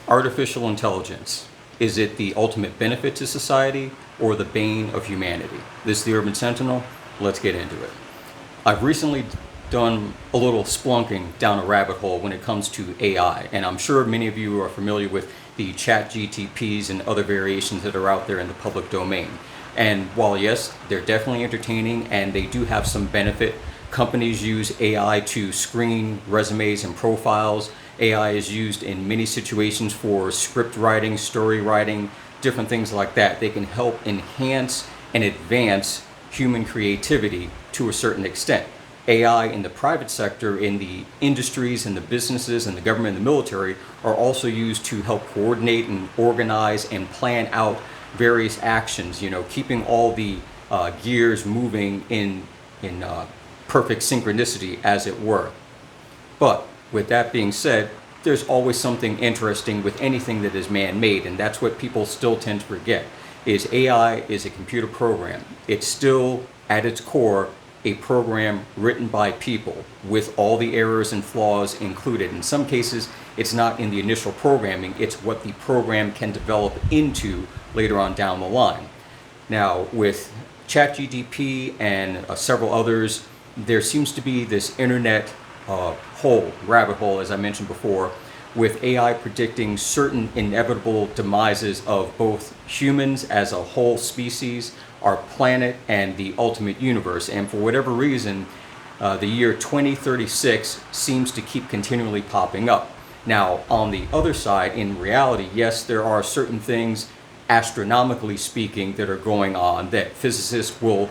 Artificial intelligence. Is it the ultimate benefit to society or the bane of humanity? This is the Urban Sentinel. Let's get into it. I've recently done a little splunking down a rabbit hole when it comes to AI, and I'm sure many of you are familiar with the ChatGPTs and other variations that are out there in the public domain. And while yes, they're definitely entertaining and they do have some benefit, companies use AI to screen resumes and profiles. AI is used in many situations for script writing, story writing, different things like that. They can help enhance and advance human creativity to a certain extent. AI in the private sector, in the industries and the businesses and the government and the military are also used to help coordinate and organize and plan out various actions, keeping all the gears moving in perfect synchronicity, as it were. But with that being said, there's always something interesting with anything that is man-made, and that's what people still tend to forget, is AI is a computer program. It's still, at its core, a program written by people with all the errors and flaws included. In some cases, it's not in the initial programming, it's what the program can develop into later on down the line. Now, with ChatGPT and several others, there seems to be this internet rabbit hole, as I mentioned before, with AI predicting certain inevitable demises of both humans as a whole species, our planet, and the ultimate universe. And for whatever reason, the year 2036 seems to keep continually popping up. Now, on the other side, in reality, yes, there are certain things, astronomically speaking, that are going on that physicists will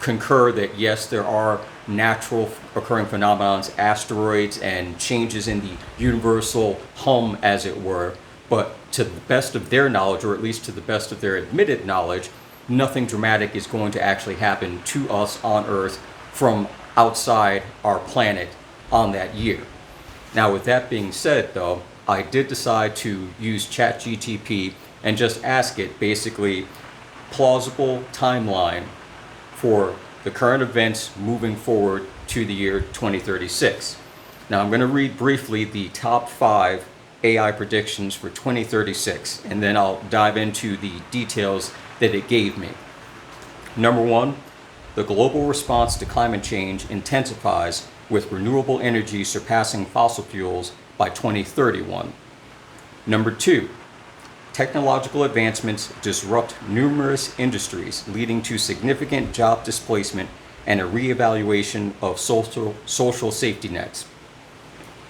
concur that yes, there are natural occurring phenomena, asteroids and changes in the universal hum, as it were, but to the best of their knowledge, or at least to the best of their admitted knowledge, nothing dramatic is going to actually happen to us on Earth from outside our planet on that year. Now, with that being said, though, I did decide to use ChatGPT and just ask it basically plausible timeline for the current events moving forward to the year 2036. Now, I'm going to read briefly the top 5 AI predictions for 2036, and then I'll dive into the details that it gave me. Number 1, the global response to climate change intensifies with renewable energy surpassing fossil fuels by 2031. Number 2, technological advancements disrupt numerous industries, leading to significant job displacement and a reevaluation of social safety nets.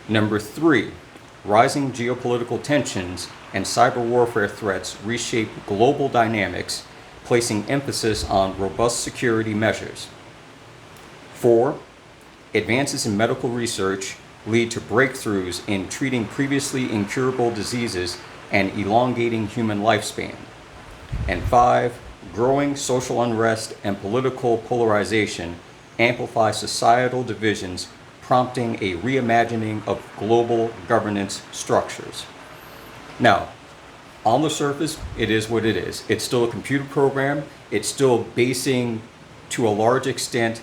Number 3, rising geopolitical tensions and cyber warfare threats reshape global dynamics, placing emphasis on robust security measures. 4, advances in medical research lead to breakthroughs in treating previously incurable diseases and elongating human lifespan. And 5, growing social unrest and political polarization amplify societal divisions, prompting a reimagining of global governance structures. Now, on the surface, it is what it is. It's still a computer program. It's still basing, to a large extent,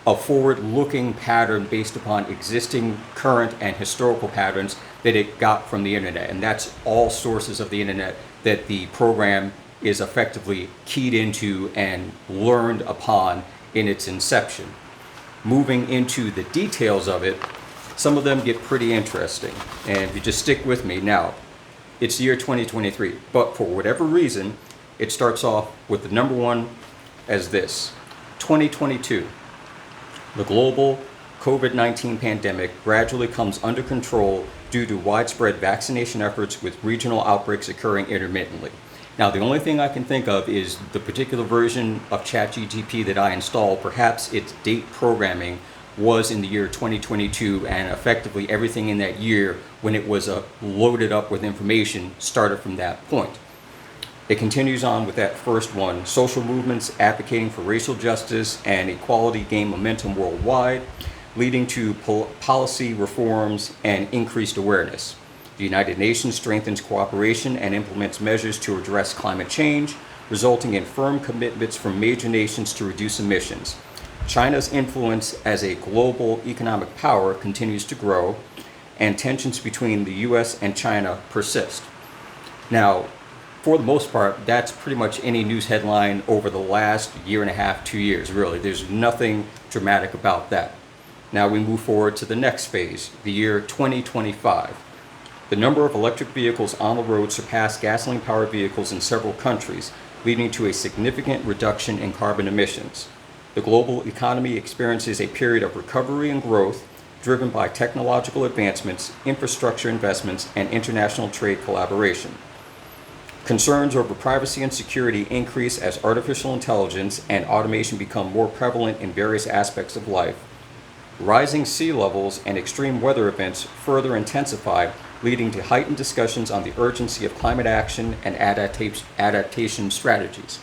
a forward-looking pattern based upon existing, current, and historical patterns that it got from the internet. And that's all sources of the internet that the program is effectively keyed into and learned upon in its inception. Moving into the details of it, some of them get pretty interesting. And if you just stick with me now, it's the year 2023, but for whatever reason, it starts off with the number 1 as this: 2022. The global COVID-19 pandemic gradually comes under control due to widespread vaccination efforts, with regional outbreaks occurring intermittently. Now, the only thing I can think of is the particular version of ChatGPT that I installed. Perhaps its date programming was in the year 2022, and effectively everything in that year, when it was loaded up with information, started from that point. It continues on with that first one: social movements advocating for racial justice and equality gain momentum worldwide, leading to policy reforms and increased awareness. The United Nations strengthens cooperation and implements measures to address climate change, resulting in firm commitments from major nations to reduce emissions. China's influence as a global economic power continues to grow, and tensions between the US and China persist. Now, for the most part, that's pretty much any news headline over the last year and a half, 2 years, really. There's nothing dramatic about that. Now we move forward to the next phase, the year 2025. The number of electric vehicles on the road surpassed gasoline-powered vehicles in several countries, leading to a significant reduction in carbon emissions. The global economy experiences a period of recovery and growth driven by technological advancements, infrastructure investments, and international trade collaboration. Concerns over privacy and security increase as artificial intelligence and automation become more prevalent in various aspects of life. Rising sea levels and extreme weather events further intensify, leading to heightened discussions on the urgency of climate action and adaptation strategies.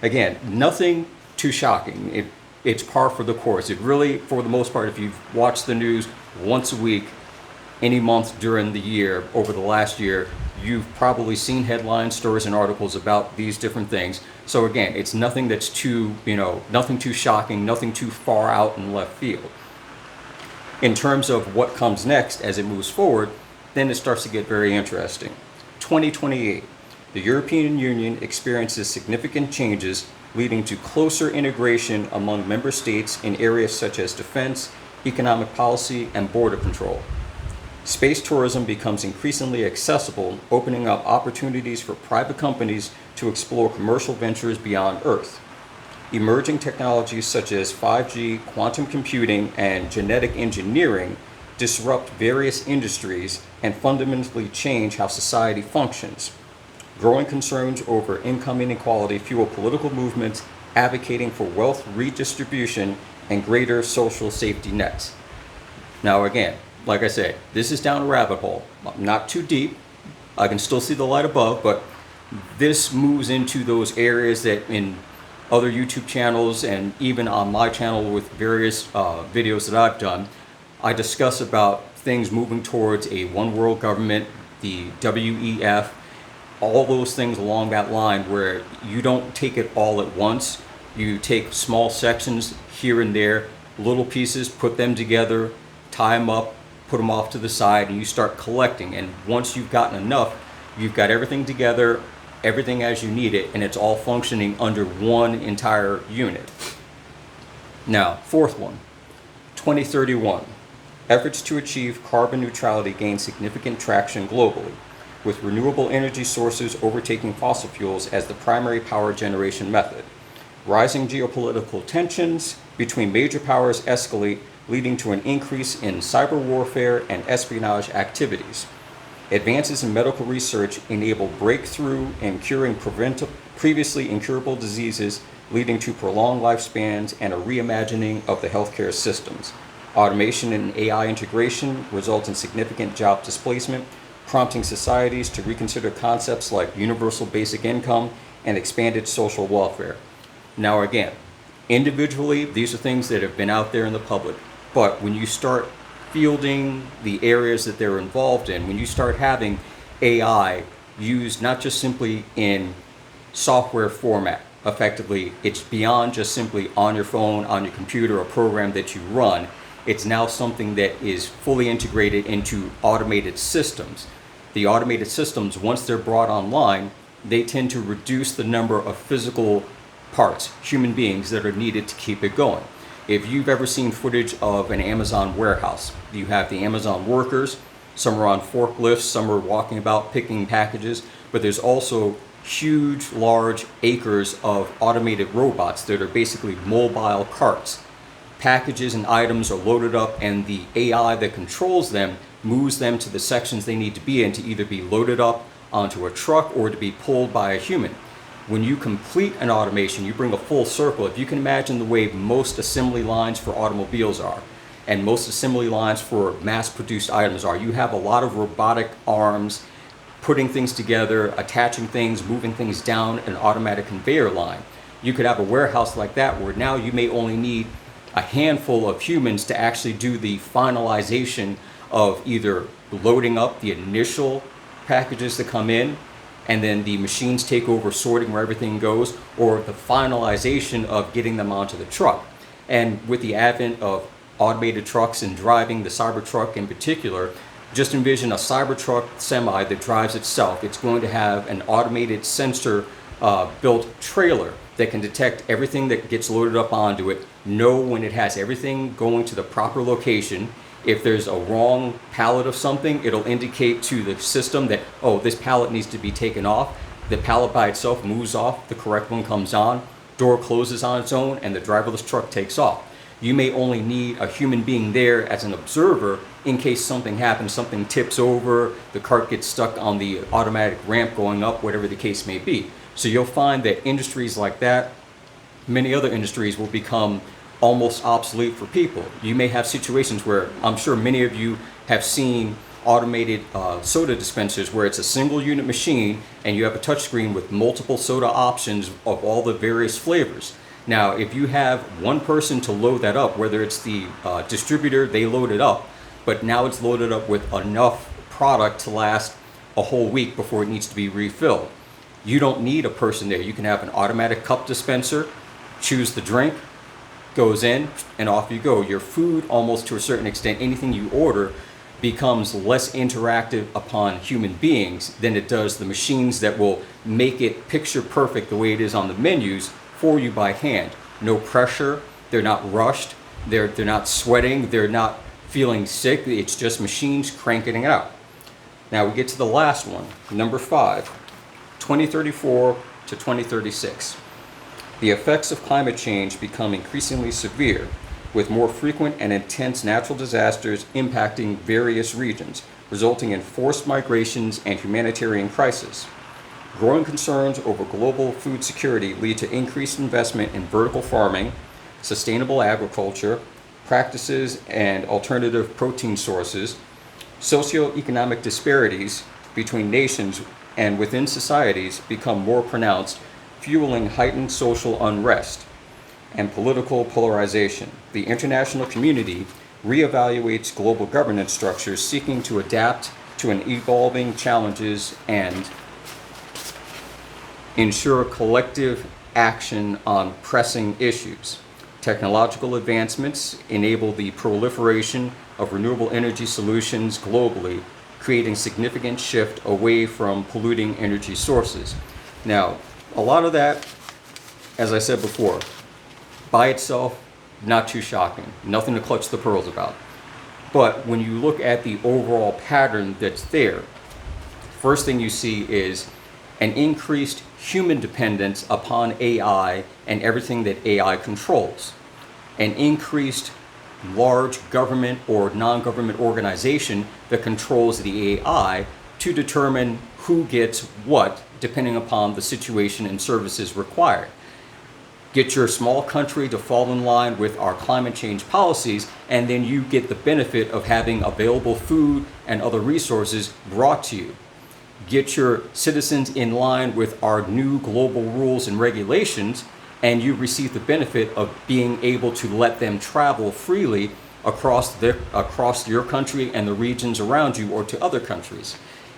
Again, nothing too shocking. It's par for the course. It really, for the most part, if you've watched the news once a week, any month during the year, over the last year, you've probably seen headlines, stories, and articles about these different things. So again, it's nothing that's too, nothing too shocking, nothing too far out in left field. In terms of what comes next as it moves forward, then it starts to get very interesting. 2028, the European Union experiences significant changes leading to closer integration among member states in areas such as defense, economic policy, and border control. Space tourism becomes increasingly accessible, opening up opportunities for private companies to explore commercial ventures beyond Earth. Emerging technologies such as 5G, quantum computing, and genetic engineering disrupt various industries and fundamentally change how society functions. Growing concerns over income inequality fuel political movements advocating for wealth redistribution and greater social safety nets. Now again, like I say, this is down a rabbit hole. Not too deep. I can still see the light above, but this moves into those areas that in other YouTube channels and even on my channel with various videos that I've done, I discuss about things moving towards a one world government, the WEF, all those things along that line where you don't take it all at once. You take small sections here and there, little pieces, put them together, tie them up, put them off to the side, and you start collecting. And once you've gotten enough, you've got everything together, everything as you need it, and it's all functioning under one entire unit. Now, fourth one, 2031. Efforts to achieve carbon neutrality gain significant traction globally, with renewable energy sources overtaking fossil fuels as the primary power generation method. Rising geopolitical tensions between major powers escalate, leading to an increase in cyber warfare and espionage activities. Advances in medical research enable breakthrough in curing previously incurable diseases, leading to prolonged lifespans and a reimagining of the healthcare systems. Automation and AI integration result in significant job displacement, prompting societies to reconsider concepts like universal basic income and expanded social welfare. Now again, individually, these are things that have been out there in the public. But when you start fielding the areas that they're involved in, when you start having AI used not just simply in software format, effectively, it's beyond just simply on your phone, on your computer, a program that you run. It's now something that is fully integrated into automated systems. The automated systems, once they're brought online, they tend to reduce the number of physical parts, human beings, that are needed to keep it going. If you've ever seen footage of an Amazon warehouse, you have the Amazon workers, some are on forklifts, some are walking about picking packages, but there's also huge, large acres of automated robots that are basically mobile carts. Packages and items are loaded up, and the AI that controls them moves them to the sections they need to be in to either be loaded up onto a truck or to be pulled by a human. When you complete an automation, you bring a full circle. If you can imagine the way most assembly lines for automobiles are, and most assembly lines for mass-produced items are, you have a lot of robotic arms putting things together, attaching things, moving things down an automatic conveyor line. You could have a warehouse like that where now you may only need a handful of humans to actually do the finalization of either loading up the initial packages that come in, and then the machines take over sorting where everything goes, or the finalization of getting them onto the truck. And with the advent of automated trucks and driving, the Cybertruck in particular, Just envision a Cybertruck semi that drives itself. It's going to have an automated sensor built trailer that can detect everything that gets loaded up onto it, know when it has everything going to the proper location. If there's a wrong pallet of something, it'll indicate to the system that, oh, this pallet needs to be taken off. The pallet by itself moves off, the correct one comes on, door closes on its own, and the driverless truck takes off. You may only need a human being there as an observer in case something happens, something tips over, the cart gets stuck on the automatic ramp going up, whatever the case may be. So you'll find that industries like that, many other industries, will become almost obsolete for people. You may have situations where, I'm sure many of you have seen automated soda dispensers where it's a single unit machine and you have a touchscreen with multiple soda options of all the various flavors. Now, if you have one person to load that up, whether it's the distributor, they load it up, but now it's loaded up with enough product to last a whole week before it needs to be refilled. You don't need a person there. You can have an automatic cup dispenser, choose the drink, goes in, and off you go. Your food, almost to a certain extent, anything you order, becomes less interactive upon human beings than it does the machines that will make it picture perfect the way it is on the menus for you by hand. No pressure, they're not rushed, they're not sweating, they're not feeling sick, it's just machines cranking it out. Now we get to the last one, number 5, 2034 to 2036. The effects of climate change become increasingly severe, with more frequent and intense natural disasters impacting various regions, resulting in forced migrations and humanitarian crisis. Growing concerns over global food security lead to increased investment in vertical farming, sustainable agriculture, practices and alternative protein sources. Socioeconomic disparities between nations and within societies become more pronounced, fueling heightened social unrest and political polarization. The international community reevaluates global governance structures, seeking to adapt to an evolving challenges and ensure collective action on pressing issues. Technological advancements enable the proliferation of renewable energy solutions globally, creating significant shift away from polluting energy sources. Now, a lot of that, as I said before, by itself, not too shocking, nothing to clutch the pearls about. But when you look at the overall pattern that's there, first thing you see is an increased human dependence upon AI and everything that AI controls. An increased large government or non-government organization that controls the AI to determine who gets what depending upon the situation and services required. Get your small country to fall in line with our climate change policies, and then you get the benefit of having available food and other resources brought to you. Get your citizens in line with our new global rules and regulations, and you receive the benefit of being able to let them travel freely across your country and the regions around you or to other countries.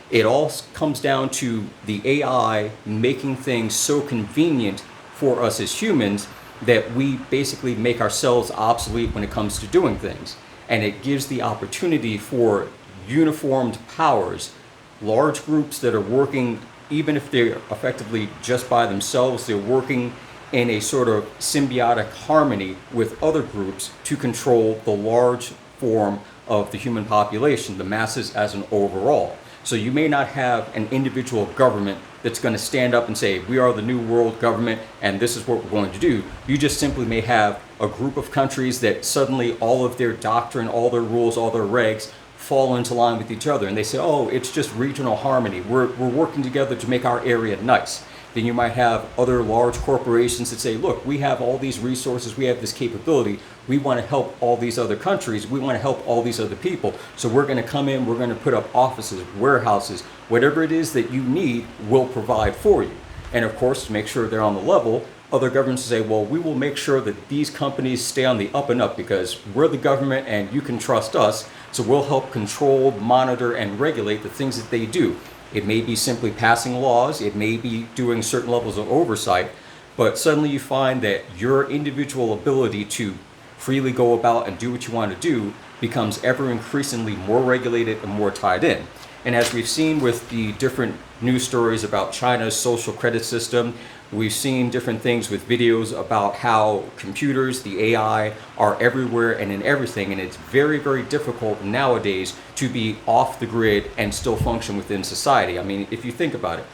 It all comes down to the AI making things so convenient for us as humans that we basically make ourselves obsolete when it comes to doing things. And it gives the opportunity for uniformed powers, large groups that are working, even if they're effectively just by themselves, they're working in a sort of symbiotic harmony with other groups to control the large form of the human population, the masses as an overall. So you may not have an individual government that's going to stand up and say, we are the new world government and this is what we're going to do. You just simply may have a group of countries that suddenly all of their doctrine, all their rules, all their regs fall into line with each other. And they say, oh, it's just regional harmony. We're working together to make our area nice. Then you might have other large corporations that say, look, we have all these resources, we have this capability, we want to help all these other countries, we want to help all these other people. So we're going to come in, we're going to put up offices, warehouses, whatever it is that you need, we'll provide for you. And of course, to make sure they're on the level, other governments say, well, we will make sure that these companies stay on the up and up because we're the government and you can trust us. So we'll help control, monitor, and regulate the things that they do. It may be simply passing laws, it may be doing certain levels of oversight, but suddenly you find that your individual ability to freely go about and do what you want to do becomes ever increasingly more regulated and more tied in. And as we've seen with the different news stories about China's social credit system, we've seen different things with videos about how computers, the AI, are everywhere and in everything. And it's very, very difficult nowadays to be off the grid and still function within society. I mean, if you think about it,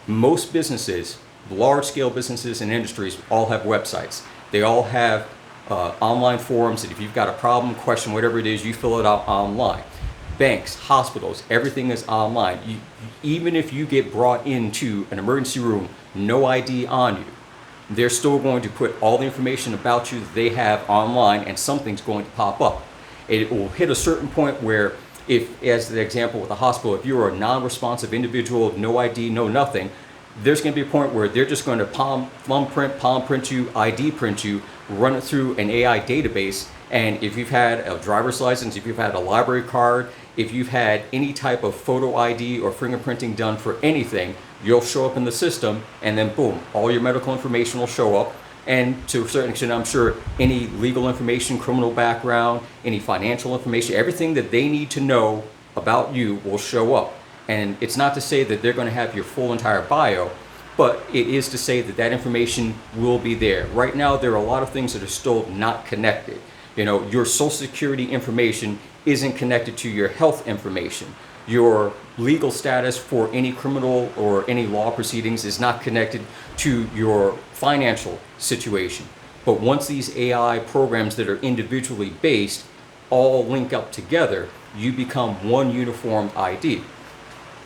most businesses, large-scale businesses and industries all have websites. They all have online forums that if you've got a problem, question, whatever it is, you fill it out online. Banks, hospitals, everything is online. Even if you get brought into an emergency room, no ID on you, they're still going to put all the information about you that they have online, and something's going to pop up. It will hit a certain point where, if, as the example with the hospital, if you're a non-responsive individual, no ID, no nothing, there's going to be a point where they're just going to palm print you, ID print you, run it through an AI database. And if you've had a driver's license, if you've had a library card, if you've had any type of photo ID or fingerprinting done for anything, you'll show up in the system, and then boom, all your medical information will show up. And to a certain extent, I'm sure any legal information, criminal background, any financial information, everything that they need to know about you will show up. And it's not to say that they're going to have your full entire bio, but it is to say that that information will be there. Right now, there are a lot of things that are still not connected. You know, your social security information isn't connected to your health information. Your legal status for any criminal or any law proceedings is not connected to your financial situation. But once these AI programs that are individually based all link up together, you become one uniform ID.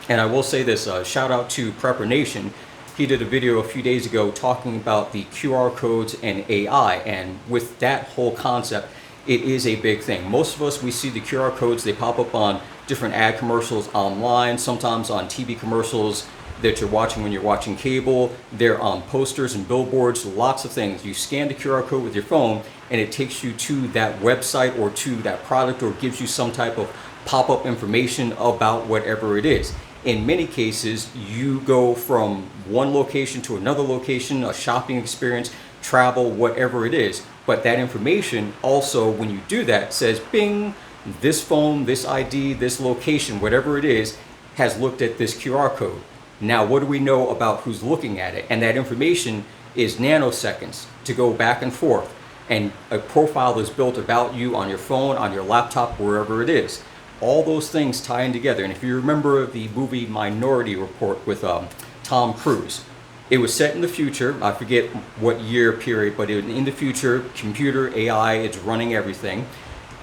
And I will say this, shout out to Prepper Nation. He did a video a few days ago talking about the QR codes and AI, and with that whole concept, it is a big thing. Most of us, we see the QR codes, they pop up on different ad commercials online, sometimes on TV commercials that you're watching when you're watching cable. They're on posters and billboards, lots of things. You scan the QR code with your phone and it takes you to that website or to that product, or gives you some type of pop-up information about whatever it is. In many cases, you go from one location to another location, a shopping experience, travel, whatever it is. But that information also, when you do that, says, bing, this phone, this ID, this location, whatever it is, has looked at this QR code. Now, what do we know about who's looking at it? And that information is nanoseconds to go back and forth. And a profile is built about you on your phone, on your laptop, wherever it is. All those things tie in together. And if you remember the movie Minority Report with Tom Cruise, it was set in the future. I forget what year period, but in the future, computer AI is running everything.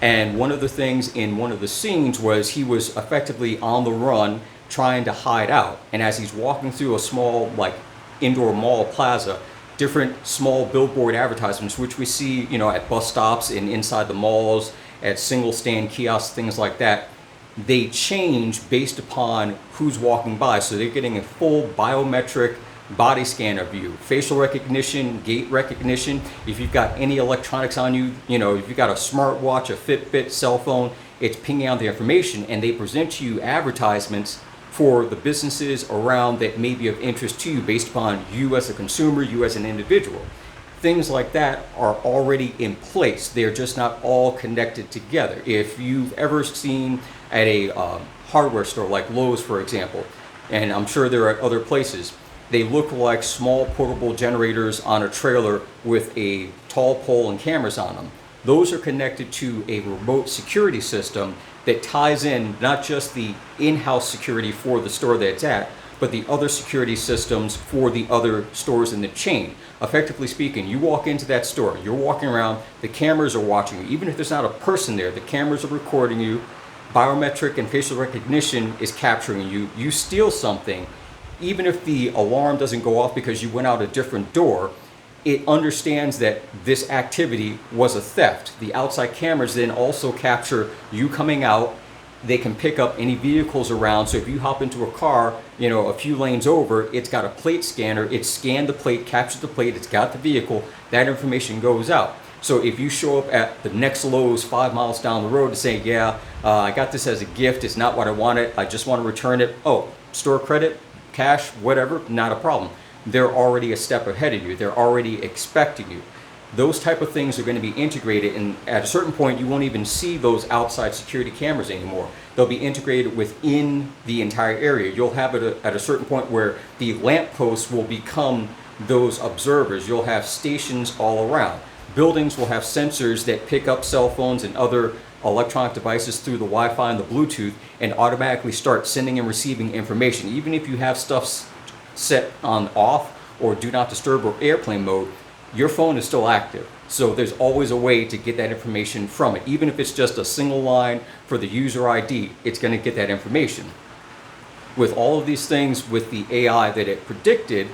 And one of the things in one of the scenes was he was effectively on the run trying to hide out. And as he's walking through a small, like, indoor mall plaza, different small billboard advertisements, which we see, you know, at bus stops and inside the malls, at single stand kiosks, things like that, they change based upon who's walking by. So they're getting a full biometric body scan of you, facial recognition, gait recognition. If you've got any electronics on you, you know, if you've got a smartwatch, a Fitbit, cell phone, it's pinging out the information, and they present to you advertisements for the businesses around that may be of interest to you based upon you as a consumer, you as an individual. Things like that are already in place. They're just not all connected together. If you've ever seen at a hardware store like Lowe's, for example, and I'm sure there are other places, they look like small portable generators on a trailer with a tall pole and cameras on them. Those are connected to a remote security system that ties in not just the in-house security for the store that it's at, but the other security systems for the other stores in the chain. Effectively speaking, you walk into that store, you're walking around, the cameras are watching you. Even if there's not a person there, the cameras are recording you. Biometric and facial recognition is capturing you. You steal something, even if the alarm doesn't go off because you went out a different door, it understands that this activity was a theft. The outside cameras then also capture you coming out. They can pick up any vehicles around. So if you hop into a car, you know, a few lanes over, it's got a plate scanner. It scanned the plate, captured the plate, it's got the vehicle. That information goes out. So if you show up at the next Lowe's 5 miles down the road and say, yeah, I got this as a gift, it's not what I wanted, I just want to return it. Oh, store credit, cash, whatever, not a problem. They're already a step ahead of you. They're already expecting you. those type of things are going to be integrated, and at a certain point you won't even see those outside security cameras anymore. They'll be integrated within the entire area. You'll have it at a certain point where the lampposts will become those observers. You'll have stations all around. Buildings will have sensors that pick up cell phones and other electronic devices through the Wi-Fi and the Bluetooth and automatically start sending and receiving information. Even if you have stuff set on off or do not disturb or airplane mode, your phone is still active. So there's always a way to get that information from it. Even if it's just a single line for the user ID, it's going to get that information. With all of these things, with the AI that it predicted,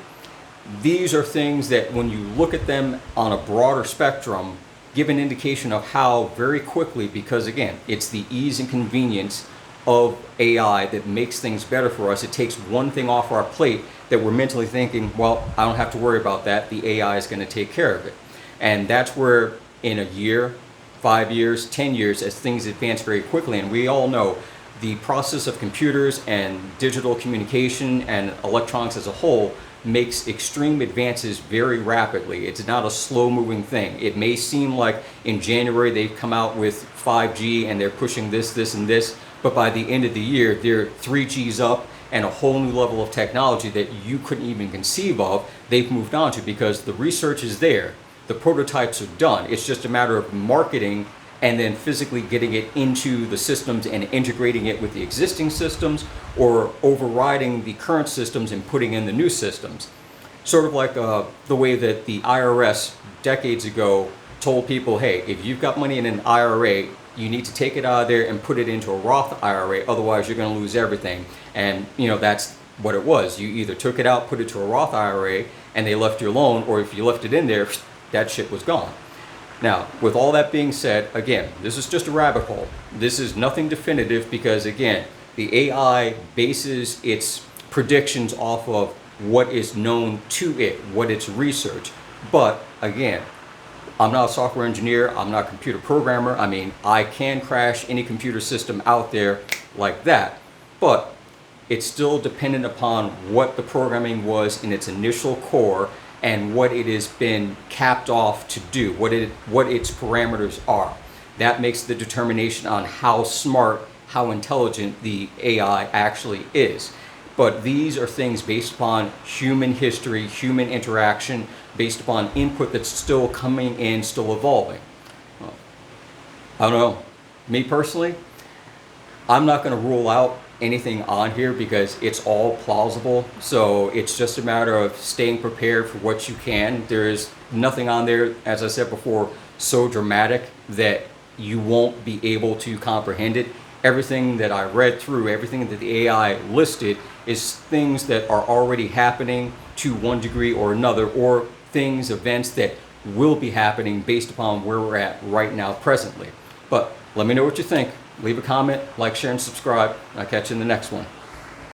these are things that when you look at them on a broader spectrum, give an indication of how very quickly, because again, it's the ease and convenience of AI that makes things better for us. It takes one thing off our plate that we're mentally thinking, well, I don't have to worry about that. The AI is going to take care of it. And that's where in a year, 5 years, 10 years, as things advance very quickly, and we all know the process of computers and digital communication and electronics as a whole makes extreme advances very rapidly. It's not a slow moving thing. It may seem like in January they've come out with 5G and they're pushing this, this, and this, but by the end of the year they're 3G's up and a whole new level of technology that you couldn't even conceive of, they've moved on to, because the research is there. The prototypes are done. It's just a matter of marketing and then physically getting it into the systems and integrating it with the existing systems or overriding the current systems and putting in the new systems. Sort of like the way that the IRS decades ago told people, hey, if you've got money in an IRA, you need to take it out of there and put it into a Roth IRA, otherwise you're going to lose everything. And that's what it was. You either took it out, put it to a Roth IRA, and they left you alone, or if you left it in there, that shit was gone. Now, with all that being said, again, this is just a rabbit hole. This is nothing definitive because, again, the AI bases its predictions off of what is known to it, what its research. But, again, I'm not a software engineer. I'm not a computer programmer. I mean, I can crash any computer system out there like that. But it's still dependent upon what the programming was in its initial core and what it has been capped off to do, what its parameters are. That makes the determination on how smart, how intelligent the AI actually is. But these are things based upon human history, human interaction, based upon input that's still coming in, still evolving. I don't know. Me personally, I'm not going to rule out anything on here because it's all plausible. So it's just a matter of staying prepared for what you can. There is nothing on there, as I said before, so dramatic that you won't be able to comprehend it. Everything that I read through, everything that the AI listed is things that are already happening to one degree or another, or things, events that will be happening based upon where we're at right now presently. But let me know what you think. Leave a comment, like, share, and subscribe. I'll catch you in the next one.